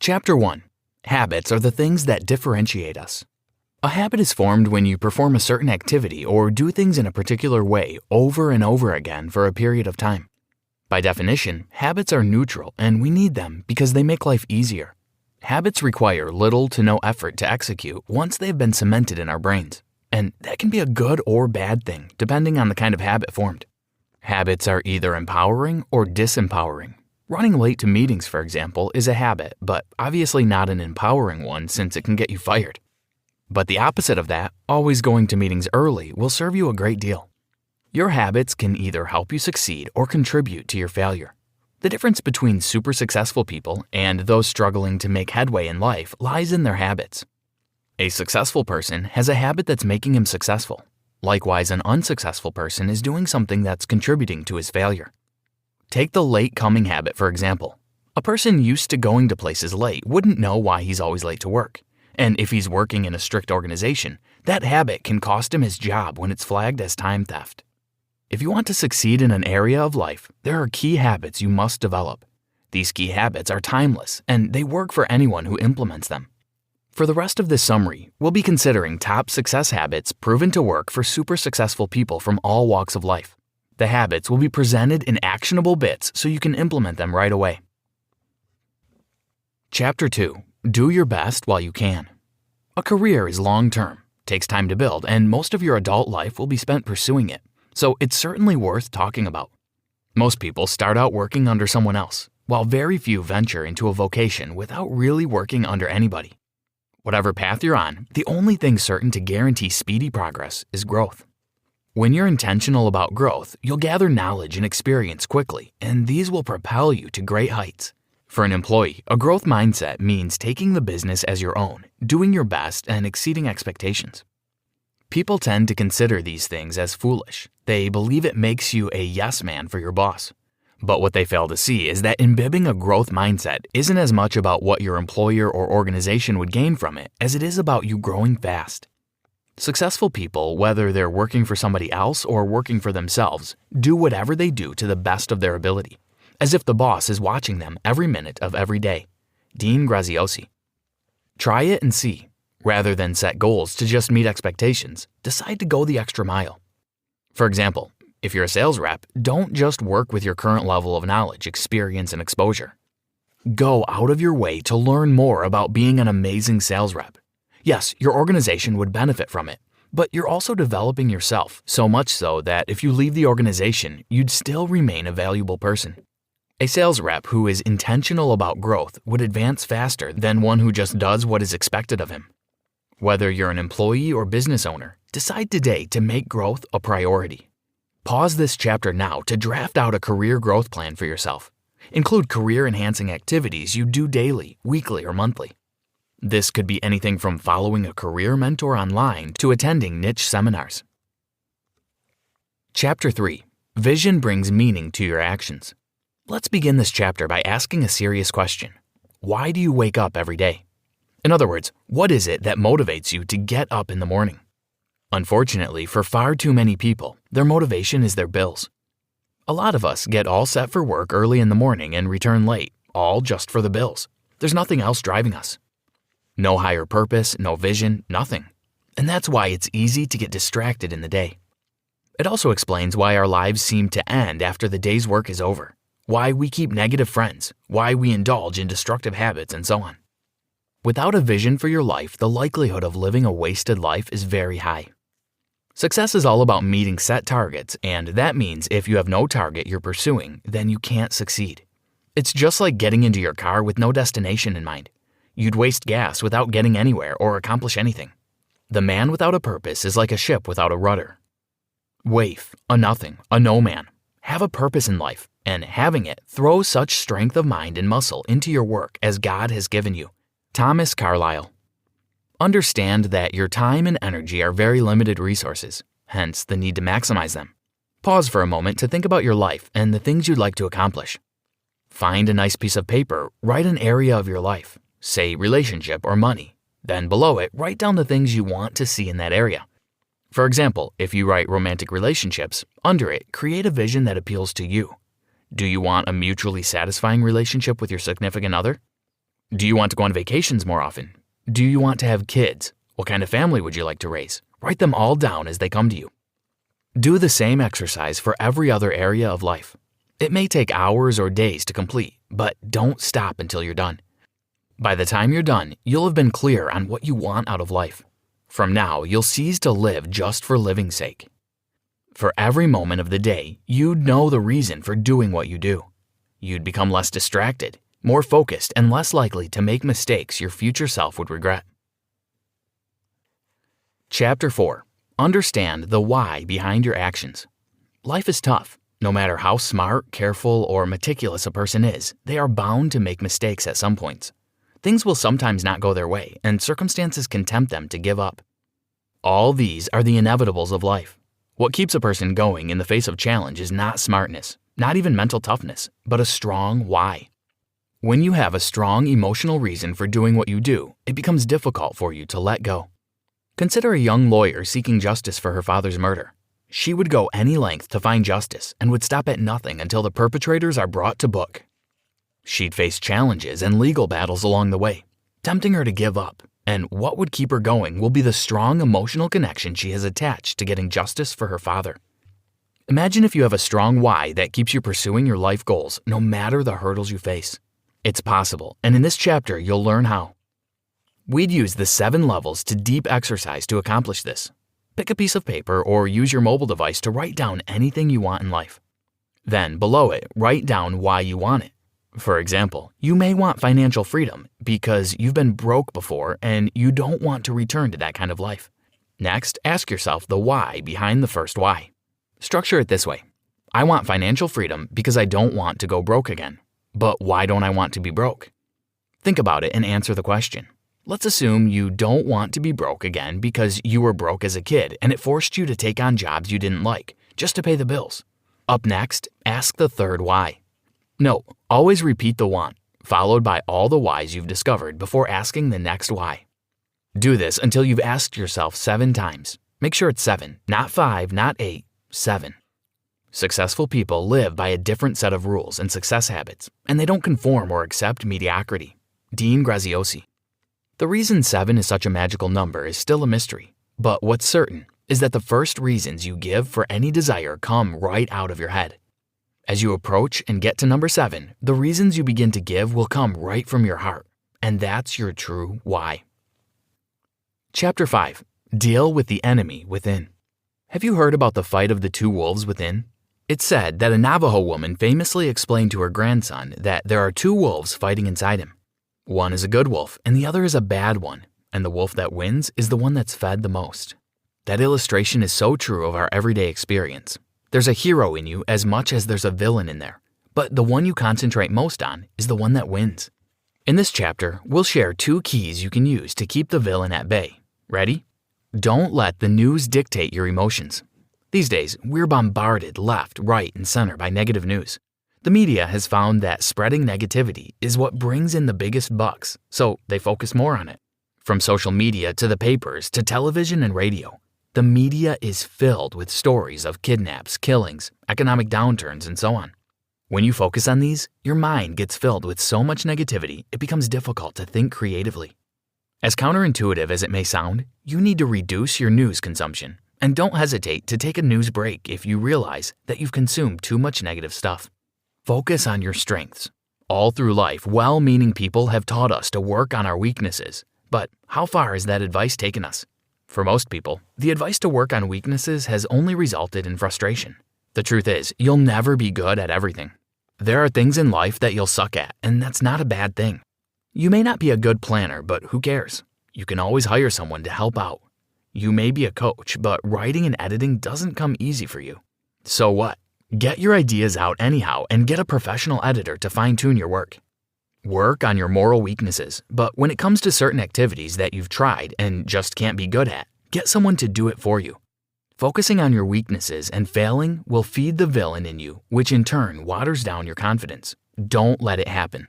Chapter 1. Habits are the things that differentiate us. A habit is formed when you perform a certain activity or do things in a particular way over and over again for a period of time. By definition, habits are neutral and we need them because they make life easier. Habits require little to no effort to execute once they've been cemented in our brains. And that can be a good or bad thing depending on the kind of habit formed. Habits are either empowering or disempowering. Running late to meetings, for example, is a habit, but obviously not an empowering one since it can get you fired. But the opposite of that, always going to meetings early, will serve you a great deal. Your habits can either help you succeed or contribute to your failure. The difference between super successful people and those struggling to make headway in life lies in their habits. A successful person has a habit that's making him successful. Likewise, an unsuccessful person is doing something that's contributing to his failure. Take the late coming habit, for example. A person used to going to places late wouldn't know why he's always late to work. And if he's working in a strict organization, that habit can cost him his job when it's flagged as time theft. If you want to succeed in an area of life, there are key habits you must develop. These key habits are timeless, and they work for anyone who implements them. For the rest of this summary, we'll be considering top success habits proven to work for super successful people from all walks of life. The habits will be presented in actionable bits so you can implement them right away. Chapter 2. Do your best while you can. A career is long-term, takes time to build, and most of your adult life will be spent pursuing it, so it's certainly worth talking about. Most people start out working under someone else, while very few venture into a vocation without really working under anybody. Whatever path you're on, the only thing certain to guarantee speedy progress is growth. When you're intentional about growth, you'll gather knowledge and experience quickly, and these will propel you to great heights. For an employee, a growth mindset means taking the business as your own, doing your best, and exceeding expectations. People tend to consider these things as foolish. They believe it makes you a yes man for your boss. But what they fail to see is that imbibing a growth mindset isn't as much about what your employer or organization would gain from it as it is about you growing fast. Successful people, whether they're working for somebody else or working for themselves, do whatever they do to the best of their ability, as if the boss is watching them every minute of every day. Dean Graziosi. Try it and see. Rather than set goals to just meet expectations, decide to go the extra mile. For example, if you're a sales rep, don't just work with your current level of knowledge, experience, and exposure. Go out of your way to learn more about being an amazing sales rep. Yes, your organization would benefit from it, but you're also developing yourself, so much so that if you leave the organization, you'd still remain a valuable person. A sales rep who is intentional about growth would advance faster than one who just does what is expected of him. Whether you're an employee or business owner, decide today to make growth a priority. Pause this chapter now to draft out a career growth plan for yourself. Include career-enhancing activities you do daily, weekly, or monthly. This could be anything from following a career mentor online to attending niche seminars. Chapter 3. Vision brings meaning to your actions. Let's begin this chapter by asking a serious question. Why do you wake up every day? In other words, what is it that motivates you to get up in the morning? Unfortunately, for far too many people, their motivation is their bills. A lot of us get all set for work early in the morning and return late, all just for the bills. There's nothing else driving us. No higher purpose, no vision, nothing. And that's why it's easy to get distracted in the day. It also explains why our lives seem to end after the day's work is over, why we keep negative friends, why we indulge in destructive habits, and so on. Without a vision for your life, the likelihood of living a wasted life is very high. Success is all about meeting set targets, and that means if you have no target you're pursuing, then you can't succeed. It's just like getting into your car with no destination in mind. You'd waste gas without getting anywhere or accomplish anything. The man without a purpose is like a ship without a rudder. Waif, a nothing, a no man. Have a purpose in life, and having it, throw such strength of mind and muscle into your work as God has given you. Thomas Carlyle. Understand that your time and energy are very limited resources, hence the need to maximize them. Pause for a moment to think about your life and the things you'd like to accomplish. Find a nice piece of paper, write an area of your life, say relationship or money. Then below it, write down the things you want to see in that area. For example, if you write romantic relationships, under it, create a vision that appeals to you. Do you want a mutually satisfying relationship with your significant other? Do you want to go on vacations more often? Do you want to have kids? What kind of family would you like to raise? Write them all down as they come to you. Do the same exercise for every other area of life. It may take hours or days to complete, but don't stop until you're done. By the time you're done, you'll have been clear on what you want out of life. From now, you'll cease to live just for living's sake. For every moment of the day, you'd know the reason for doing what you do. You'd become less distracted, more focused, and less likely to make mistakes your future self would regret. Chapter 4. Understand the why behind your actions. Life is tough. No matter how smart, careful, or meticulous a person is, they are bound to make mistakes at some points. Things will sometimes not go their way, and circumstances can tempt them to give up. All these are the inevitables of life. What keeps a person going in the face of challenge is not smartness, not even mental toughness, but a strong why. When you have a strong emotional reason for doing what you do, it becomes difficult for you to let go. Consider a young lawyer seeking justice for her father's murder. She would go any length to find justice and would stop at nothing until the perpetrators are brought to book. She'd face challenges and legal battles along the way, tempting her to give up, and what would keep her going will be the strong emotional connection she has attached to getting justice for her father. Imagine if you have a strong why that keeps you pursuing your life goals no matter the hurdles you face. It's possible, and in this chapter you'll learn how. We'd use the 7 levels to deep exercise to accomplish this. Pick a piece of paper or use your mobile device to write down anything you want in life. Then, below it, write down why you want it. For example, you may want financial freedom because you've been broke before and you don't want to return to that kind of life. Next, ask yourself the why behind the first why. Structure it this way. I want financial freedom because I don't want to go broke again. But why don't I want to be broke? Think about it and answer the question. Let's assume you don't want to be broke again because you were broke as a kid and it forced you to take on jobs you didn't like just to pay the bills. Up next, ask the third why. No, always repeat the want, followed by all the whys you've discovered before asking the next why. Do this until you've asked yourself 7 times. Make sure it's 7, not 5, not 8, 7. Successful people live by a different set of rules and success habits, and they don't conform or accept mediocrity. Dean Graziosi. The reason 7 is such a magical number is still a mystery, but what's certain is that the first reasons you give for any desire come right out of your head. As you approach and get to number 7, the reasons you begin to give will come right from your heart, and that's your true why. Chapter 5. Deal with the enemy within. Have you heard about the fight of the 2 wolves within? It's said that a Navajo woman famously explained to her grandson that there are 2 wolves fighting inside him. One is a good wolf and the other is a bad one, and the wolf that wins is the one that's fed the most. That illustration is so true of our everyday experience. There's a hero in you as much as there's a villain in there, but the one you concentrate most on is the one that wins. In this chapter, we'll share 2 keys you can use to keep the villain at bay. Ready? Don't let the news dictate your emotions. These days, we're bombarded left, right, and center by negative news. The media has found that spreading negativity is what brings in the biggest bucks, so they focus more on it. From social media to the papers to television and radio, the media is filled with stories of kidnaps, killings, economic downturns, and so on. When you focus on these, your mind gets filled with so much negativity it becomes difficult to think creatively. As counterintuitive as it may sound, you need to reduce your news consumption, and don't hesitate to take a news break if you realize that you've consumed too much negative stuff. Focus on your strengths. All through life, well-meaning people have taught us to work on our weaknesses, but how far has that advice taken us? For most people, the advice to work on weaknesses has only resulted in frustration. The truth is, you'll never be good at everything. There are things in life that you'll suck at, and that's not a bad thing. You may not be a good planner, but who cares? You can always hire someone to help out. You may be a coach, but writing and editing doesn't come easy for you. So what? Get your ideas out anyhow and get a professional editor to fine-tune your work. Work on your moral weaknesses, but when it comes to certain activities that you've tried and just can't be good at, get someone to do it for you. Focusing on your weaknesses and failing will feed the villain in you, which in turn waters down your confidence. Don't let it happen.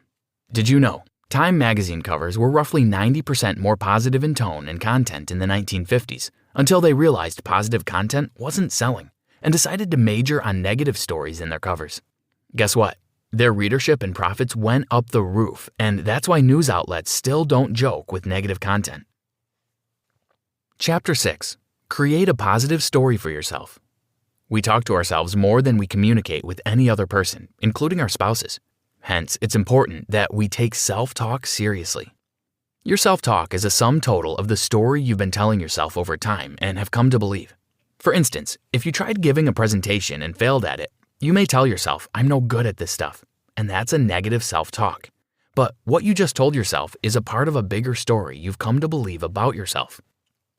Did you know? Time magazine covers were roughly 90% more positive in tone and content in the 1950s until they realized positive content wasn't selling and decided to major on negative stories in their covers. Guess what? Their readership and profits went up the roof, and that's why news outlets still don't joke with negative content. Chapter 6. Create a positive story for yourself. We talk to ourselves more than we communicate with any other person, including our spouses. Hence, it's important that we take self-talk seriously. Your self-talk is a sum total of the story you've been telling yourself over time and have come to believe. For instance, if you tried giving a presentation and failed at it, you may tell yourself, "I'm no good at this stuff," and that's a negative self-talk. But what you just told yourself is a part of a bigger story you've come to believe about yourself.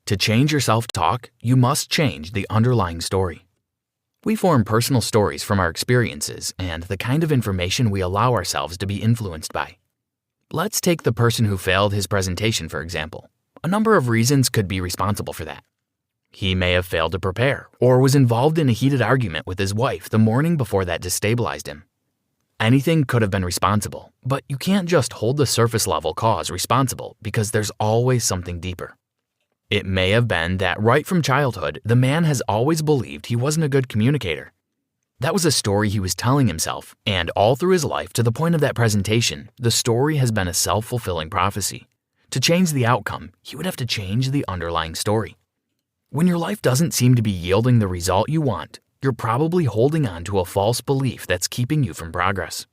To change your self-talk, you must change the underlying story. We form personal stories from our experiences and the kind of information we allow ourselves to be influenced by. Let's take the person who failed his presentation, for example. A number of reasons could be responsible for that. He may have failed to prepare, or was involved in a heated argument with his wife the morning before that destabilized him. Anything could have been responsible, but you can't just hold the surface level cause responsible because there's always something deeper. It may have been that right from childhood, the man has always believed he wasn't a good communicator. That was a story he was telling himself, and all through his life to the point of that presentation, the story has been a self-fulfilling prophecy. To change the outcome, he would have to change the underlying story. When your life doesn't seem to be yielding the result you want, you're probably holding on to a false belief that's keeping you from progress.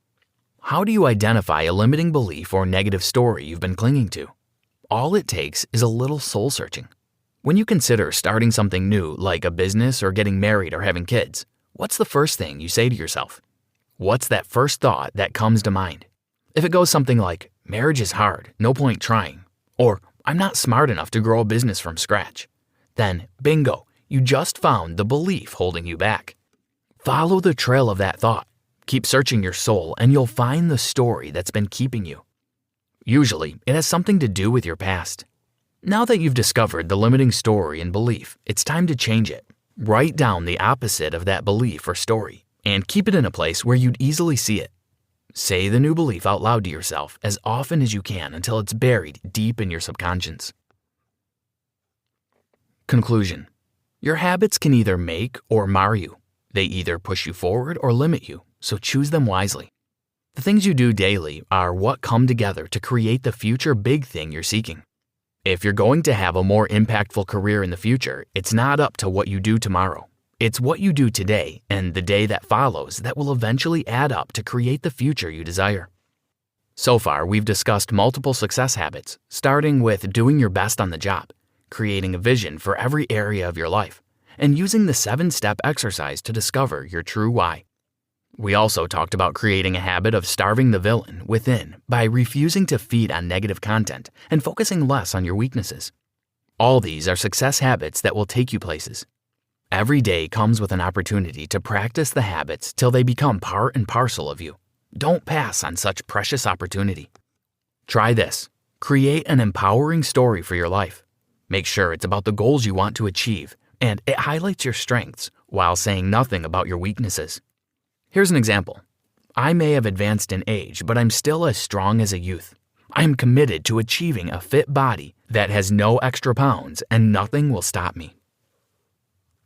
How do you identify a limiting belief or negative story you've been clinging to? All it takes is a little soul searching. When you consider starting something new, like a business or getting married or having kids, what's the first thing you say to yourself? What's that first thought that comes to mind? If it goes something like, "Marriage is hard, no point trying," or "I'm not smart enough to grow a business from scratch," then bingo, you just found the belief holding you back. Follow the trail of that thought. Keep searching your soul and you'll find the story that's been keeping you. Usually, it has something to do with your past. Now that you've discovered the limiting story and belief, it's time to change it. Write down the opposite of that belief or story, and keep it in a place where you'd easily see it. Say the new belief out loud to yourself as often as you can until it's buried deep in your subconscious. Conclusion. Your habits can either make or mar you. They either push you forward or limit you, so choose them wisely. The things you do daily are what come together to create the future big thing you're seeking. If you're going to have a more impactful career in the future, it's not up to what you do tomorrow. It's what you do today and the day that follows that will eventually add up to create the future you desire. So far, we've discussed multiple success habits, starting with doing your best on the job, creating a vision for every area of your life, and using the 7-step exercise to discover your true why. We also talked about creating a habit of starving the villain within by refusing to feed on negative content and focusing less on your weaknesses. All these are success habits that will take you places. Every day comes with an opportunity to practice the habits till they become part and parcel of you. Don't pass on such precious opportunity. Try this. Create an empowering story for your life. Make sure it's about the goals you want to achieve, and it highlights your strengths while saying nothing about your weaknesses. Here's an example. I may have advanced in age, but I'm still as strong as a youth. I am committed to achieving a fit body that has no extra pounds, and nothing will stop me.